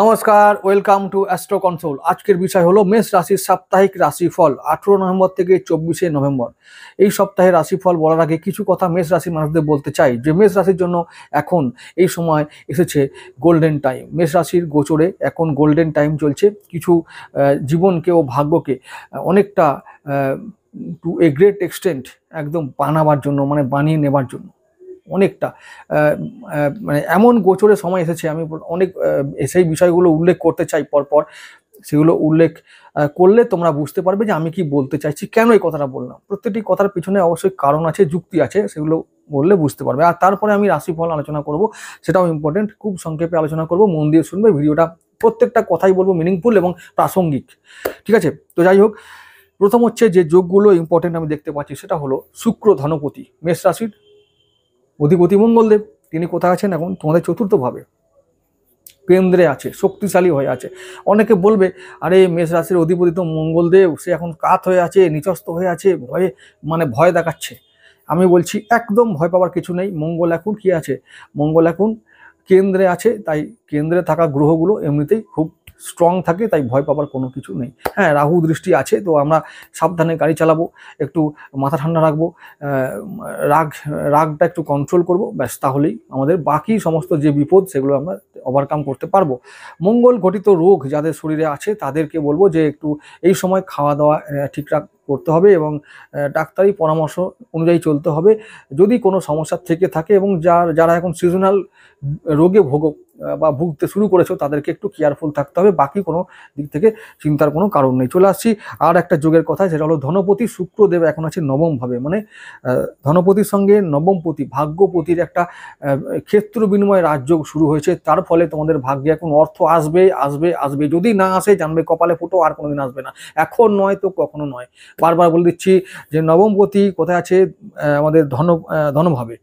নমস্কার, welcome to astro console. আজকের বিষয় হলো মেষ রাশির সাপ্তাহিক রাশিফল 18 নভেম্বর থেকে 24 নভেম্বর। এই সপ্তাহে রাশিফল বলার আগে কিছু কথা মেষ রাশির মানুষদের বলতে চাই যে মেষ রাশির জন্য এখন এই সময় এসেছে গোল্ডেন টাইম। মেষ রাশির গোচরে এখন গোল্ডেন টাইম চলছে। কিছু জীবনকে ও ভাগ্যকে অনেকটা টু এ গ্রেট এক্সটেন্ট একদম বানাবার জন্য, মানে বানিয়ে নেবার জন্য অনেকটা মানে এমন গোচরের সময় এসেছে। আমি অনেক সেই বিষয়গুলো উল্লেখ করতে চাই পরপর। সেগুলো উল্লেখ করলে তোমরা বুঝতে পারবে যে আমি কি বলতে চাইছি, কেন এই কথাটা বললাম। প্রত্যেকটি কথার পিছনে অবশ্যই কারণ আছে, যুক্তি আছে, সেগুলো বললে বুঝতে পারবে। আর তারপরে আমি রাশিফল আলোচনা করব, সেটাও ইম্পর্টেন্ট। খুব সংক্ষেপে আলোচনা করব, মন দিয়ে শুনবে ভিডিওটা। প্রত্যেকটা কথাই বলবো মিনিংফুল এবং প্রাসঙ্গিক, ঠিক আছে? তো যাই হোক, প্রথম হচ্ছে যে যোগগুলো ইম্পর্টেন্ট আমি দেখতে পাচ্ছি সেটা হলো শুক্র ধনপতি, মেষ রাশির অধিপতি মঙ্গলদেব। তিনি কোথায় আছেন? এখন তোমাদের চতুর্থভাবে কেন্দ্রে আছে, শক্তিশালী হয়ে আছে। অনেকে বলবে আরে মেষ রাশির অধিপতি তো মঙ্গলদেব, সে এখন কাত হয়ে আছে, নিচস্থ হয়ে আছে, ভয় দেখাচ্ছে। আমি বলছি একদম ভয় পাওয়ার কিছু নেই। মঙ্গল এখন কি আছে? মঙ্গল এখন কেন্দ্রে আছে। তাই কেন্দ্রে থাকা গ্রহগুলো এমনিতেই খুব স্ট্রং থাকে, তাই ভয় পাবার কোনো কিছু নেই। হ্যাঁ, রাহু দৃষ্টি আছে, তো আমরা সাবধানে গাড়ি চালাবো, একটু মাথা ঠান্ডা রাখবো, রাগটা একটু কন্ট্রোল করব, ব্যাস। তাহলেই আমাদের বাকি সমস্ত যে বিপদ সেগুলো আমরা ওভারকাম করতে পারবো। মঙ্গল ঘটিত রোগ যাদের শরীরে আছে তাদেরকে বলবো যে একটু এই সময় খাওয়া দাওয়া ঠিকঠাক করতে হবে এবং ডাক্তারি পরামর্শ অনুযায়ী চলতে হবে যদি কোনো সমস্যা থেকে থাকে। এবং যারা এখন সিজনাল রোগে ভুগতে শুরু করেছো তাদেরকে একটু কেয়ারফুল থাকতে হবে। বাকি কোনো দিক থেকে চিন্তার কোনো কারণ নেই। চলে আসছি আর একটা যোগের কথা, সেটা হলো ধনপতি শুক্রদেব এখন আছে নবম ভাবে। মানে ধনপতির সঙ্গে নবমপতি ভাগ্যপতির একটা ক্ষেত্র বিনিময় রাজযোগ শুরু হয়েছে। তার ফলে তোমাদের ভাগ্যে এখন অর্থ আসবে আসবে আসবে। যদি না আসে জানবে কপালে ফুটো, আর কোনোদিন আসবে না। এখন নয় তো কখনো নয়। বারবার বলে দিচ্ছি যে নবমপতি কোথায় আছে? আমাদের ধনভাবে।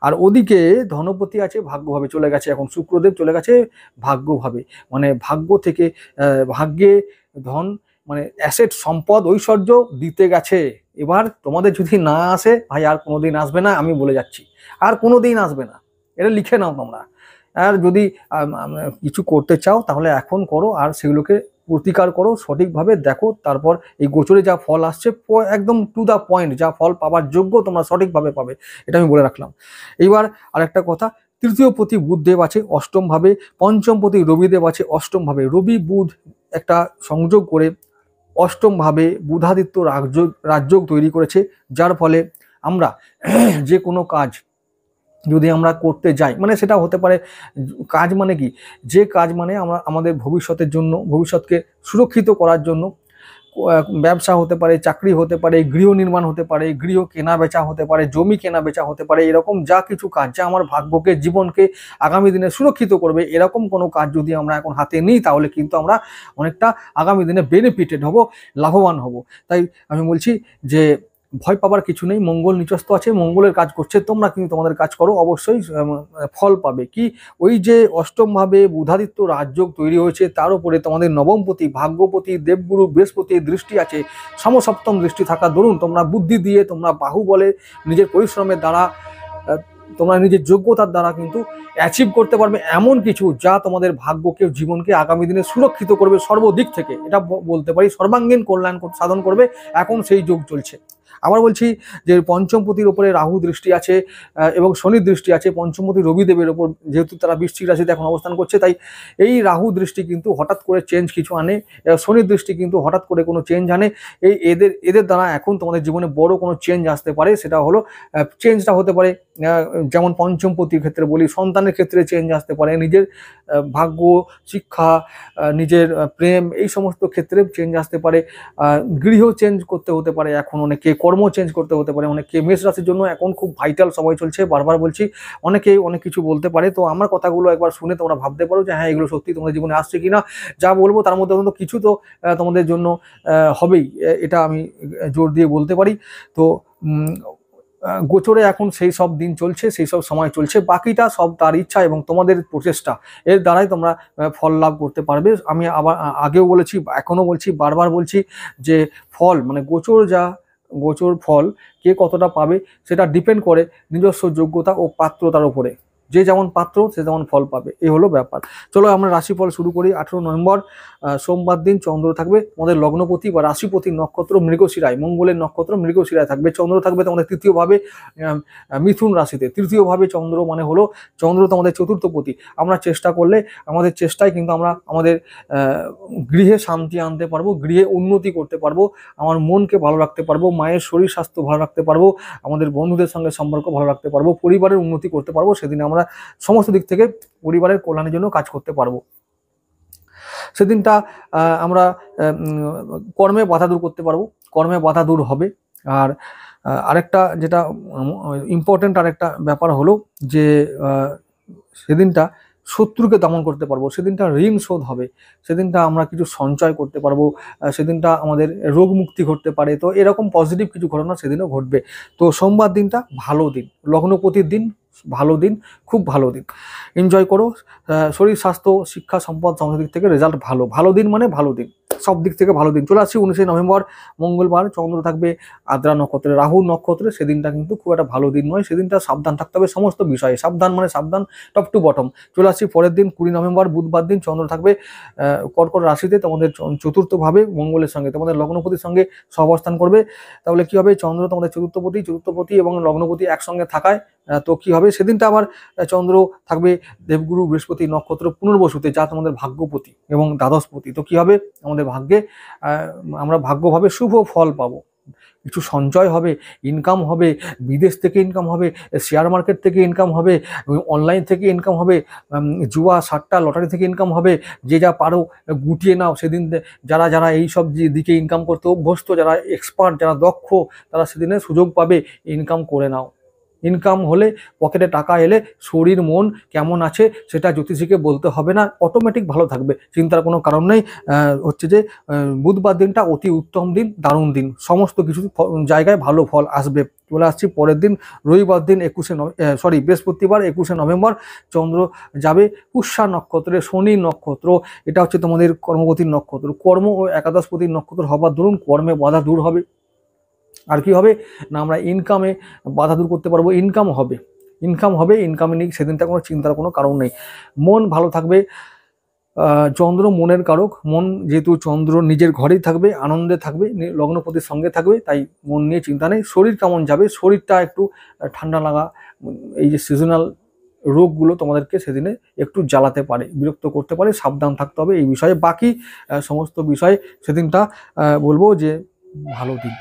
আর ওদিকে ধনপতি আছে ভাগ্যভাবে, চলে গেছে এখন শুক্রদেব, চলে গেছে ভাগ্যভাবে। মানে ভাগ্য থেকে ভাগ্যে ধন, মানে অ্যাসেট, সম্পদ, ঐশ্বর্য দিতে গেছে। এবার তোমাদের যদি না আসে ভাই, আর কোনোদিন আসবে না, আমি বলে যাচ্ছি, আর কোনোদিন আসবে না। এটা লিখে নাও তোমরা। আর যদি কিছু করতে চাও তাহলে এখন করো, আর সেগুলোকে প্রতিকার করো, সঠিকভাবে দেখো। তারপর এই গোচরে যা ফল আসছে একদম টু দ্য পয়েন্ট, যা ফল পাবার যোগ্য তোমরা সঠিকভাবে পাবে, এটা আমি বলে রাখলাম। এইবার আরেকটা কথা, তৃতীয় পতি বুধদেব আছে অষ্টম ভাবে, পঞ্চম পতি রবিদেব আছে অষ্টম ভাবে। রবি বুধ একটা সংযোগ করে অষ্টম ভাবে বুধাদিত্য রাজযোগ তৈরি করেছে, যার ফলে আমরা যে কোনো কাজ যদি আমরা করতে যাই, মানে সেটা হতে পারে কাজ, মানে কি, যে কাজ মানে আমরা আমাদের ভবিষ্যতের জন্য, ভবিষ্যৎকে সুরক্ষিত করার জন্য, ব্যবসা হতে পারে, চাকরি হতে পারে, গৃহ নির্মাণ হতে পারে, গৃহ কেনা বেচা হতে পারে, জমি কেনা বেচা হতে পারে, এরকম যা কিছু কাজ যা আমার ভাগ্যকে, জীবনকে আগামী দিনে সুরক্ষিত করবে, এরকম কোনো কাজ যদি আমরা এখন হাতে নিই তাহলে কিন্তু আমরা অনেকটা আগামী দিনে বেনিফিটেড হব, লাভবান হব। তাই আমি বলছি যে ভয় পাবার কিছু নেই। মঙ্গল নিচস্থ আছে, মঙ্গলের কাজ করছে, তোমরা কিন্তু তোমাদের কাজ করো, অবশ্যই ফল পাবে। কি, ওই যে অষ্টম ভাবে বুধাদিত্য রাজযোগ তৈরি হয়েছে, তার উপরে তোমাদের নবমপতি ভাগ্যপতি দেবগুরু বৃহস্পতির দৃষ্টি আছে, সমসপ্তম দৃষ্টি থাকা দরুন তোমরা বুদ্ধি দিয়ে, তোমরা বাহুবলে, নিজের পরিশ্রমের দ্বারা, তোমরা নিজের যোগ্যতার দ্বারা কিন্তু অ্যাচিভ করতে পারবে এমন কিছু যা তোমাদের ভাগ্যকে, জীবনকে আগামী দিনে সুরক্ষিত করবে সর্বদিক থেকে। এটা বলতে পারি সর্বাঙ্গীন কল্যাণ সাধন করবে। এখন সেই যোগ চলছে। আবার বলছি যে পঞ্চমপতির উপরে রাহু দৃষ্টি আছে এবং শনির দৃষ্টি আছে। পঞ্চমপতি রবিদেবের ওপর, যেহেতু তারা বৃশ্চিক রাশিতে এখন অবস্থান করছে, তাই এই রাহু দৃষ্টি কিন্তু হঠাৎ করে চেঞ্জ কিছু আনে, শনির দৃষ্টি কিন্তু হঠাৎ করে কোনো চেঞ্জ আনে। এদের দ্বারা এখন তোমাদের জীবনে বড় কোনো চেঞ্জ আসতে পারে। সেটা হলো চেঞ্জটা হতে পারে যেমন পঞ্চমপতির ক্ষেত্রে বলি, সন্তানের ক্ষেত্রে চেঞ্জ আসতে পারে, নিজের ভাগ্য, শিক্ষা, নিজের প্রেম, এই সমস্ত ক্ষেত্রে চেঞ্জ আসতে পারে। গৃহ চেঞ্জ করতে হতে পারে, এখন অনেকে কর্ম চেঞ্জ করতে হতে পারে অনেকে। মেষ রাশির জন্য এখন খুব ভাইটাল সময় চলছে, বারবার বলছি, অনেকেই অনেক কিছু বলতে পারে। তো আমার কথাগুলো একবার শুনে তোমরা ভাবতে পারো যে হ্যাঁ, এগুলো সত্যি তোমাদের জীবনে আসছে কিনা। যা বলবো তার মধ্যে অন্তত কিছু তো তোমাদের জন্য হবেই, এটা আমি জোর দিয়ে বলতে পারি। তো গোচরে এখন সেই সব দিন চলছে, সেই সব সময় চলছে, বাকিটা সব তার ইচ্ছা এবং তোমাদের প্রচেষ্টা, এর দ্বারাই তোমরা ফল লাভ করতে পারবে। আমি আবার আগেও বলেছি, এখনো বলছি, বারবার বলছি যে ফল মানে গোচর ফল কে কতটা পাবে সেটা ডিপেন্ড করে নিজস্ব যোগ্যতা ও পাত্রতার উপরে। যে যেমন পাত্র সে যেমন ফল পাবে, এই হলো ব্যাপার। চলো আমরা রাশিফল শুরু করি। 18 নভেম্বর সোমবার দিন চন্দ্র থাকবে তোমাদের লগ্নপতি বা রাশিপতির নক্ষত্র মৃগশিরায়, মঙ্গলের নক্ষত্র মৃগশিরায় থাকবে। চন্দ্র থাকবে তোমাদের তৃতীয় ভাবে, মিথুন রাশিতে। তৃতীয় ভাবে চন্দ্র মানে হলো চন্দ্র তোমাদের চতুর্থপতি। আমরা চেষ্টা করলে, আমাদের চেষ্টায় কিন্তু আমরা আমাদের গৃহে শান্তি আনতে পারবো, গৃহে উন্নতি করতে পারবো, আমার মনকে ভালো রাখতে পারবো, মায়ের শরীর স্বাস্থ্য ভালো রাখতে পারবো, আমাদের বন্ধুদের সঙ্গে সম্পর্ক ভালো রাখতে পারবো, পরিবারের উন্নতি করতে পারবো। সেদিন আমরা সমস্ত দিক থেকে পরিবারের কল্যাণের জন্য কাজ করতে পারবো। সেদিনটা আমরা কর্মে বাধা দূর করতে পারবো, কর্মে বাধা দূর হবে। আর আরেকটা যেটা ইম্পর্টেন্ট আরেকটা ব্যাপার হলো যে সেদিনটা শত্রুকে দমন করতে পারবো, সেদিনটা ঋণ শোধ হবে, সেদিনটা আমরা কিছু সঞ্চয় করতে পারবো, সেদিনটা আমাদের রোগ মুক্তি ঘটতে পারে। তো এরকম পজিটিভ কিছু ঘটনা সেদিনও ঘটবে। তো সোমবার দিনটা ভালো দিন, লগ্নপতির দিন, ভালো দিন, খুব ভালো দিন, এনজয় করো। শরীর স্বাস্থ্য শিক্ষা সম্পদ সমস্ত দিক থেকে রেজাল্ট ভালো। ভালো দিন মানে ভালো দিন, সব দিক থেকে ভালো দিন। চলে আসছি 19 নভেম্বর মঙ্গলবার, চন্দ্র থাকবে আদ্রা নক্ষত্রে, রাহু নক্ষত্রে। সেদিনটা কিন্তু খুব একটা ভালো দিন নয়, সেদিনটা সাবধান থাকতে হবে সমস্ত বিষয়ে। সাবধান মানে সাবধান, টপ টু বটম। চলে আসছি পরের দিন 20 নভেম্বর বুধবার দিন, চন্দ্র থাকবে কর্কট রাশিতে তোমাদের চতুর্থভাবে, মঙ্গলের সঙ্গে, তোমাদের লগ্নপতির সঙ্গে সহাবস্থান করবে। তাহলে কি হবে, চন্দ্র তোমাদের চতুর্থপতি এবং লগ্নপতি একসঙ্গে থাকায় তো কি হবে, সেদিনটা আবার চন্দ্র থাকবে দেবগুরু বৃহস্পতি নক্ষত্র পুনর্বসুতে, যা তোমাদের ভাগ্যপতি এবং দ্বাদশপতি। তো কি হবে, আমাদের ভাগ্যে আমরা ভাগ্যভাবে শুভ ফল পাবো, কিছু সঞ্চয় হবে, ইনকাম হবে, বিদেশ থেকে ইনকাম হবে, শেয়ার মার্কেট থেকে ইনকাম হবে, অনলাইন থেকে ইনকাম হবে, জুয়া সাট্টা লটারি থেকে ইনকাম হবে। যে যা পারো গুটিয়ে নাও সেদিন। যারা যারা এই সব দিকে ইনকাম করতে অভ্যস্ত, যারা এক্সপার্ট, যারা দক্ষ, তারা সেদিনে সুযোগ পাবে, ইনকাম করে নাও। ইনকাম হলে, পকেটে টাকা এলে, শরীর মন কেমন আছে সেটা জ্যোতিষীকে বলতে হবে না, অটোমেটিক ভালো থাকবে, চিন্তার কোনো কারণ নেই। হচ্ছে যে বুধবার দিনটা অতি উত্তম দিন, দারুণ দিন, সমস্ত কিছু জায়গায় ভালো ফল আসবে। চলে আসছি পরের দিন রবিবার দিন বৃহস্পতিবার 21 নভেম্বর চন্দ্র যাবে পুষ্যা নক্ষত্রে, শনি নক্ষত্র। এটা হচ্ছে তোমাদের কর্মপতির নক্ষত্র, কর্ম ও একাদশপতির নক্ষত্র হবার দরুন কর্মে বাধা দূর হবে। আর কি হবে না, আমরা ইনকামে বাধা দূর করতে পারবো, ইনকাম হবে, ইনকামে নিয়ে সেদিনটা কোনো চিন্তার কোনো কারণ নেই। মন ভালো থাকবে, চন্দ্র মনের কারক, মন যেহেতু চন্দ্র নিজের ঘরেই থাকবে, আনন্দে থাকবে, লগ্নপতির সঙ্গে থাকবে, তাই মন নিয়ে চিন্তা নেই। শরীর কেমন যাবে, শরীরটা একটু ঠান্ডা লাগা, এই যে সিজনাল রোগগুলো তোমাদেরকে সেদিনে একটু জ্বালাতে পারে, বিরক্ত করতে পারে, সাবধান থাকতে হবে এই বিষয়ে। বাকি সমস্ত বিষয়ে সেদিনটা বলবো যে ভালো দিন,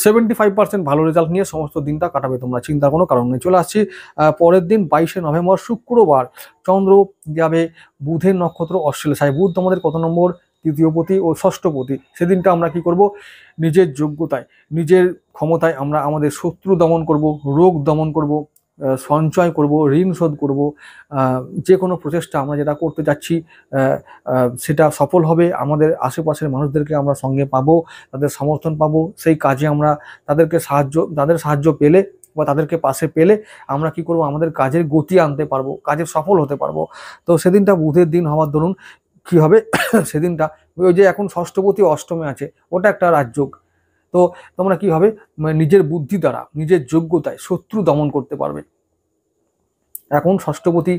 75% ভালো রেজাল্ট নিয়ে সমস্ত দিনটা কাটাবে তোমরা, চিন্তার কোনো কারণ নেই। চলে আসছি পরের দিন 22 নভেম্বর শুক্রবার, চন্দ্র যাবে বুধের নক্ষত্র অশ্লেষায়। বুধ তোমাদের কত নম্বর, তৃতীয়পতি ও ষষ্ঠপতি। সেদিনটা আমরা কি করব, নিজের যোগ্যতায়, নিজের ক্ষমতায় আমরা আমাদের শত্রু দমন করব, রোগ দমন করব, সঞ্চয় করব, ঋণ শোধ করব। যে কোনো প্রচেষ্টা আমরা যেটা করতে যাচ্ছি সেটা সফল হবে। আমাদের আশেপাশের মানুষদেরকে আমরা সঙ্গে পাবো, তাদের সমর্থন পাবো, সেই কাজে আমরা তাদের সাহায্য পেলে বা তাদেরকে পাশে পেলে আমরা কি করব, আমাদের কাজের গতি আনতে পারবো, কাজে সফল হতে পারবো। তো সেদিনটা বুধের দিন হওয়ার দরুন কি হবে সেদিনটা, ওই যে এখন ষষ্ঠপতি অষ্টমে আছে, ওটা একটা রাজযোগ। তো তোমরা কি হবে, নিজের বুদ্ধি দ্বারা, নিজের যোগ্যতায় শত্রু দমন করতে পারবে। এখন ষষ্ঠপতি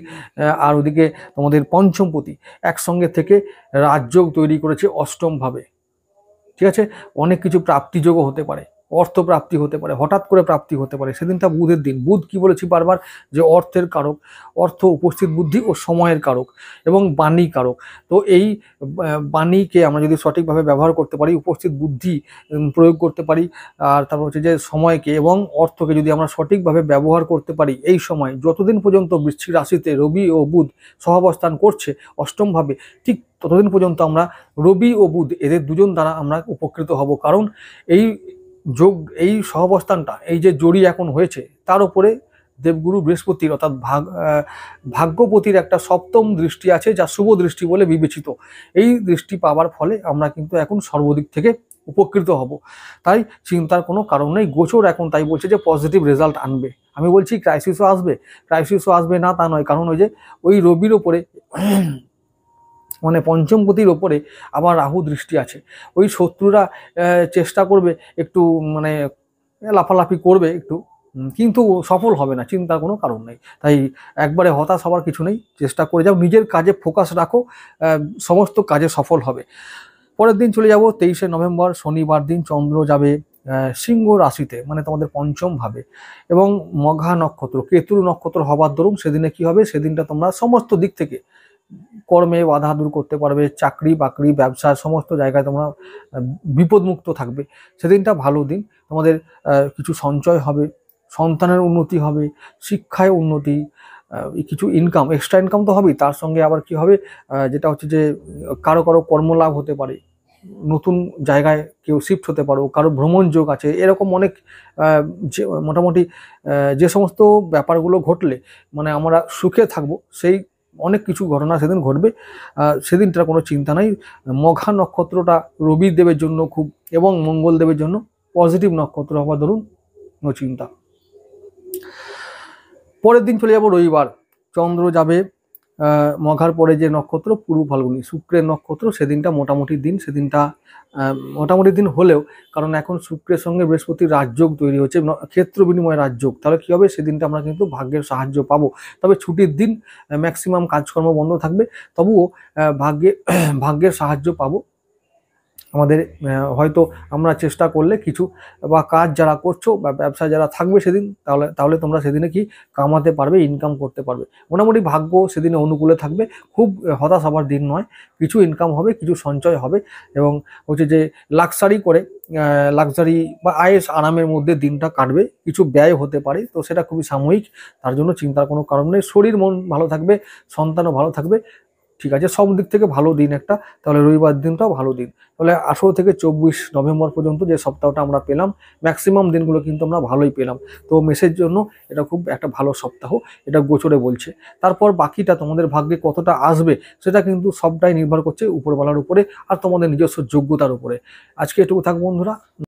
আর ওদিকে তোমাদের পঞ্চমপতি একসঙ্গে থেকে রাজযোগ তৈরি করেছে অষ্টম ভাবে, ঠিক আছে। অনেক কিছু প্রাপ্তিযোগও হতে পারে, অর্থ প্রাপ্তি হতে পারে, হঠাৎ করে প্রাপ্তি হতে পারে। সেদিনটা বুধের দিন। বুধ কি বলেছি বারবার, যে অর্থের কারক, অর্থ, উপস্থিত বুদ্ধি ও সময়ের কারক এবং বাণী কারক। তো এই বাণীকে আমরা যদি সঠিকভাবে ব্যবহার করতে পারি, উপস্থিত বুদ্ধি প্রয়োগ করতে পারি, আর তারপর হচ্ছে যে সময়কে এবং অর্থকে যদি আমরা সঠিকভাবে ব্যবহার করতে পারি, এই সময় যতদিন পর্যন্ত বৃশ্চিক রাশিতে রবি ও বুধ সহাবস্থান করছে অষ্টমভাবে, ঠিক ততদিন পর্যন্ত আমরা রবি ও বুধ এদের দুজন দ্বারা আমরা উপকৃত হব। কারণ এই যোগ, এই সহাবস্থানটা, এই যে জড়ি এখন হয়েছে, তার উপরে দেবগুরু বৃহস্পতির অর্থাৎ ভাগ্যপতির একটা সপ্তম দৃষ্টি আছে, যা শুভ দৃষ্টি বলে বিবেচিত। এই দৃষ্টি পাওয়ার ফলে আমরা কিন্তু এখন সর্বদিক থেকে উপকৃত হব। তাই চিন্তার কোনো কারণ নেই। গোচর এখন তাই বলছে যে পজিটিভ রেজাল্ট আনবে। আমি বলছি ক্রাইসিসও আসবে, ক্রাইসিসও আসবে না তা নয়, কারণ ওই যে ওই রবির ওপরে মানে পঞ্চমপতির ওপরে আবার রাহু দৃষ্টি আছে। ওই শত্রুরা চেষ্টা করবে একটু, মানে লাফালাফি করবে একটু, কিন্তু সফল হবে না, চিন্তার কোনো কারণ নেই। তাই একবারে হতাশ হওয়ার কিছু নেই, চেষ্টা করে যাও, নিজের কাজে ফোকাস রাখো, সমস্ত কাজে সফল হবে। পরের দিন চলে যাব 23শে নভেম্বর, শনিবার দিন। চন্দ্র যাবে সিংহ রাশিতে, মানে তোমাদের পঞ্চম ভাবে, এবং মঘা নক্ষত্র, কেতুর নক্ষত্র হবার দরুন সেদিনে কি হবে, সেদিনটা তোমরা সমস্ত দিক থেকে কর্মে বাধা দূর করতে পারবে, চাকরি বাকরি ব্যবসা সমস্ত জায়গায় তোমরা বিপদমুক্ত থাকবে। সেদিনটা ভালো দিন। তোমাদের কিছু সঞ্চয় হবে, সন্তানের উন্নতি হবে, শিক্ষায় উন্নতি, কিছু ইনকাম, এক্সট্রা ইনকাম তো হবেই, তার সঙ্গে আবার কি হবে, যেটা হচ্ছে যে কারো কারো কর্মলাভ হতে পারে, নতুন জায়গায় কেউ শিফট হতে পারো, কারো ভ্রমণ যোগ আছে, এরকম অনেক যে মোটামুটি যে সমস্ত ব্যাপারগুলো ঘটলে মানে আমরা সুখে থাকবো, সেই অনেক কিছু ঘটনা সেদিন ঘটবে। সেদিনটার কোনো চিন্তা নাই। মঘা নক্ষত্রটা রবি দেবের জন্য খুব, এবং মঙ্গল দেবের জন্য পজিটিভ নক্ষত্র হওয়া ধরুন, নো চিন্তা। পরের দিন চলে যাব রবিবার। চন্দ্র যাবে মঘার পরে যে নক্ষত্র পূর্ব ফাল্গুনী, শুক্রের নক্ষত্র। সেদিনটা মোটামুটি দিন, সেদিনটা মোটামুটি দিন হলেও, কারণ এখন শুক্রের সঙ্গে বৃহস্পতির রাজযোগ তৈরি হচ্ছে, ক্ষেত্র বিনিময় রাজযোগ। তাহলে কি হবে, সেদিনটা আমরা কিন্তু ভাগ্যের সাহায্য পাবো। তবে ছুটির দিন, ম্যাক্সিমাম কাজকর্ম বন্ধ থাকবে, তবুও ভাগ্যের সাহায্য পাবো। আমাদের হয়তো আমরা চেষ্টা করলে কিছু, বা কাজ যারা করছো বা ব্যবসা যারা থাকবে সেদিন, তাহলে তোমরা সেদিনে কি কামাতে পারবে, ইনকাম করতে পারবে। মোটামুটি ভাগ্য সেদিনে অনুকূলে থাকবে। খুব হতাশ হবার দিন নয়, কিছু ইনকাম হবে, কিছু সঞ্চয় হবে, এবং হচ্ছে যে লাক্সারি বা আয়েস আরামের মধ্যে দিনটা কাটবে। কিছু ব্যয় হতে পারে, তো সেটা খুবই সাময়িক, তার জন্য চিন্তার কোনো কারণ নেই। শরীর মন ভালো থাকবে, সন্তানও ভালো থাকবে, ঠিক আছে, সব দিক থেকে ভালো দিন একটা। তাহলে রবিবার দিনটাও ভালো দিন। তাহলে 18 থেকে 24 নভেম্বর পর্যন্ত যে সপ্তাহটা আমরা পেলাম, ম্যাক্সিমাম দিনগুলো কিন্তু আমরা ভালোই পেলাম। তো মেসের জন্য এটা খুব একটা ভালো সপ্তাহ, এটা গোচরে বলছে। তারপর বাকিটা তোমাদের ভাগ্যে কতটা আসবে, সেটা কিন্তু সবটাই নির্ভর করছে উপরওয়ালার উপরে আর তোমাদের নিজস্ব যোগ্যতার উপরে। আজকে এটুকু থাক বন্ধুরা।